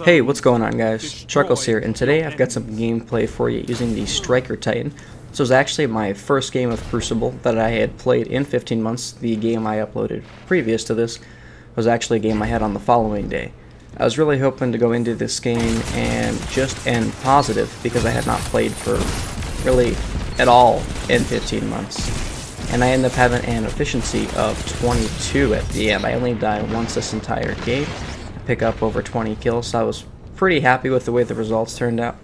Hey, what's going on, guys? Mrchuckles here, and today I've got some gameplay for you using the Striker Titan. This was actually my first game of Crucible that I had played in 15 months. The game I uploaded previous to this was actually a game I had on the following day. I was really hoping to go into this game and just end positive because I had not played for really at all in 15 months. And I ended up having an efficiency of 22 at the end. I only died once this entire game. Pick up over 20 kills, so I was pretty happy with the way the results turned out.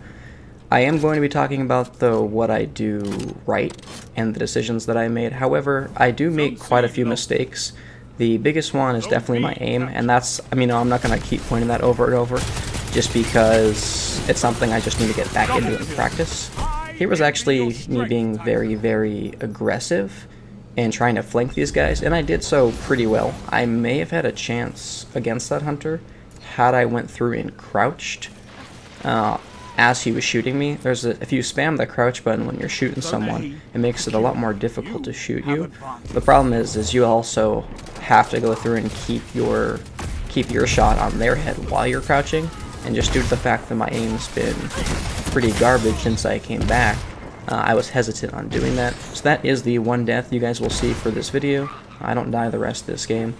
I am going to be talking about, though, what I do right and the decisions that I made. However, I do make quite a few mistakes. The biggest one is definitely my aim, and that's, I'm not going to keep pointing that over and over, just because it's something I just need to get back into in practice. Here was actually me being very, very aggressive and trying to flank these guys, and I did so pretty well. I may have had a chance against that hunter had I went through and crouched as he was shooting me. If you spam the crouch button when you're shooting someone, it makes it a lot more difficult to shoot you. The problem is you also have to go through and keep your shot on their head while you're crouching, and just due to the fact that my aim's been pretty garbage since I came back, I was hesitant on doing that. So that is the one death you guys will see for this video. I don't die the rest of this game.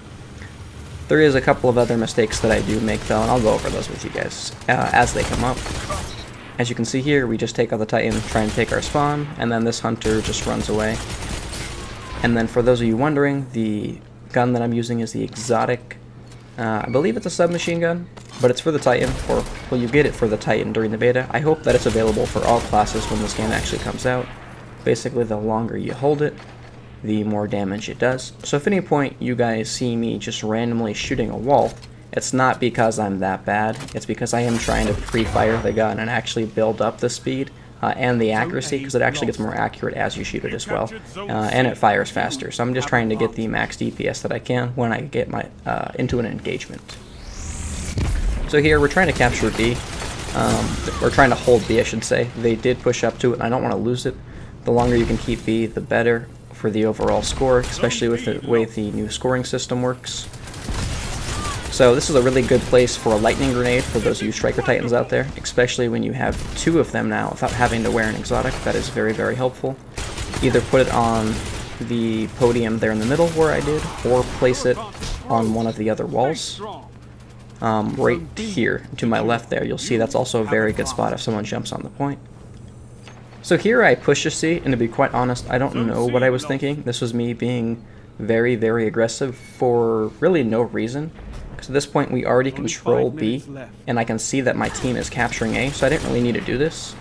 There is a couple of other mistakes that I do make, though, and I'll go over those with you guys as they come up. As you can see here, we just take out the Titan, try and take our spawn, and then this hunter just runs away. And then for those of you wondering, the gun that I'm using is the exotic, I believe it's a submachine gun, but it's for the Titan, or, well, you get it for the Titan during the beta. I hope that it's available for all classes when this game actually comes out. Basically, the longer you hold it, the more damage it does. So if at any point you guys see me just randomly shooting a wall, it's not because I'm that bad, it's because I am trying to pre-fire the gun and actually build up the speed and the accuracy, because it actually gets more accurate as you shoot it as well, and it fires faster. So I'm just trying to get the max DPS that I can when I get my into an engagement. So here we're trying to capture B, we're trying to hold B, I should say. They did push up to it, and I don't want to lose it. The longer you can keep B, the better for the overall score, especially with the way the new scoring system works. So this is a really good place for a lightning grenade for those of you Striker Titans out there, especially when you have two of them now without having to wear an exotic. That is very, very helpful. Either put it on the podium there in the middle where I did, or place it on one of the other walls. Right here to my left there, you'll see that's also a very good spot if someone jumps on the point. So here I push a C, and to be quite honest, I don't know what I was thinking. This was me being very, very aggressive for really no reason. Because at this point we already control B, and I can see that my team is capturing A, so I didn't really need to do this.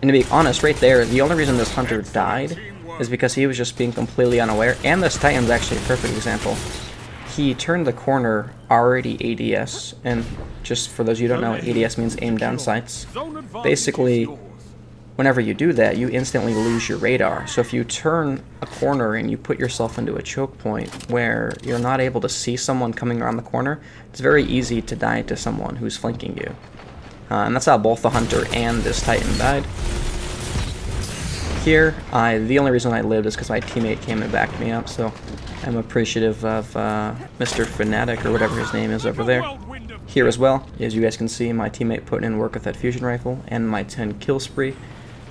And to be honest, right there, the only reason this hunter died is because he was just being completely unaware, and this Titan's actually a perfect example. He turned the corner already ADS, and just for those of you who don't know, ADS means aim down sights. Basically, whenever you do that, you instantly lose your radar. So if you turn a corner and you put yourself into a choke point where you're not able to see someone coming around the corner, it's very easy to die to someone who's flanking you. And that's how both the hunter and this Titan died. Here, the only reason I lived is because my teammate came and backed me up, so I'm appreciative of Mr. Fanatic, or whatever his name is over there. Here as well, as you guys can see, my teammate putting in work with that fusion rifle and my 10 kill spree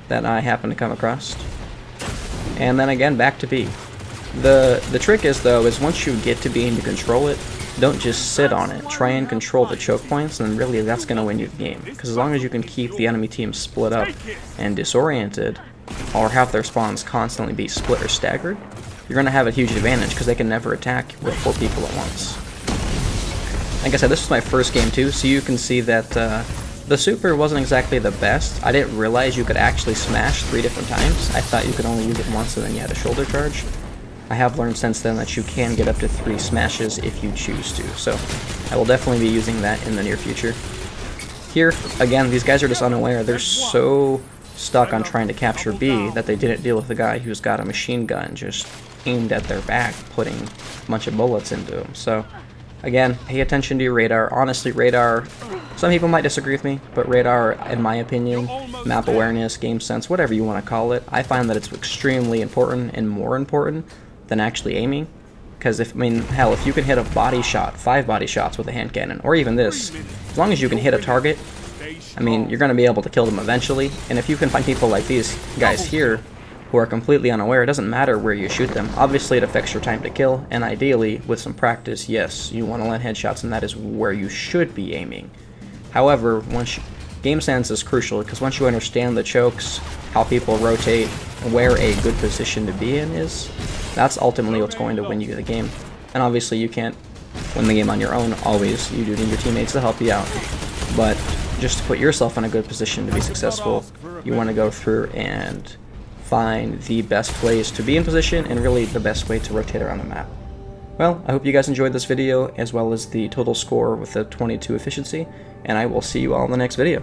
that I happened to come across. And then again, back to B. The trick is, though, is once you get to B and you control it, don't just sit on it. Try and control the choke points, and really that's going to win you the game. Because as long as you can keep the enemy team split up and disoriented, or have their spawns constantly be split or staggered, you're going to have a huge advantage because they can never attack with 4 people at once. Like I said, this was my first game too, so you can see that the super wasn't exactly the best. I didn't realize you could actually smash 3 different times. I thought you could only use it once and then you had a shoulder charge. I have learned since then that you can get up to 3 smashes if you choose to, so I will definitely be using that in the near future. Here, again, these guys are just unaware. They're so stuck on trying to capture B that they didn't deal with the guy who's got a machine gun just aimed at their back, putting a bunch of bullets into him. So again, pay attention to your radar. Honestly, radar, some people might disagree with me, but radar, in my opinion, map awareness, game sense, whatever you want to call it, I find that it's extremely important and more important than actually aiming. Because if you can hit a body shot, 5 body shots with a hand cannon, or even this, as long as you can hit a target, I mean, you're going to be able to kill them eventually. And if you can find people like these guys here who are completely unaware, it doesn't matter where you shoot them. Obviously, it affects your time to kill, and ideally, with some practice, yes, you want to land headshots, and that is where you should be aiming. However, game sense is crucial, because once you understand the chokes, how people rotate, and where a good position to be in is, that's ultimately what's going to win you the game. And obviously, you can't win the game on your own always. You do need your teammates to help you out. But just to put yourself in a good position to be successful, you want to go through and find the best place to be in position and really the best way to rotate around the map. Well, I hope you guys enjoyed this video as well as the total score with the 22 efficiency, and I will see you all in the next video.